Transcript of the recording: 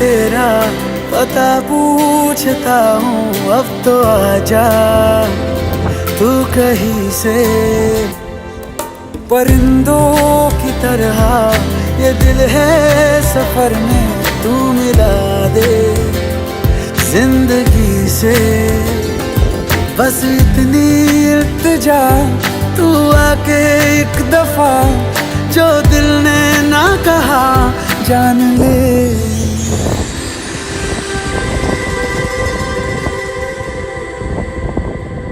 तेरा पता पूछता हूँ, अब तो आजा तू कहीं से। परिंदों की तरह ये दिल है सफर में, तू मिला दे जिंदगी से। बस इतनी इल्तिजा, तू आके एक दफा जो दिल ने ना कहा जान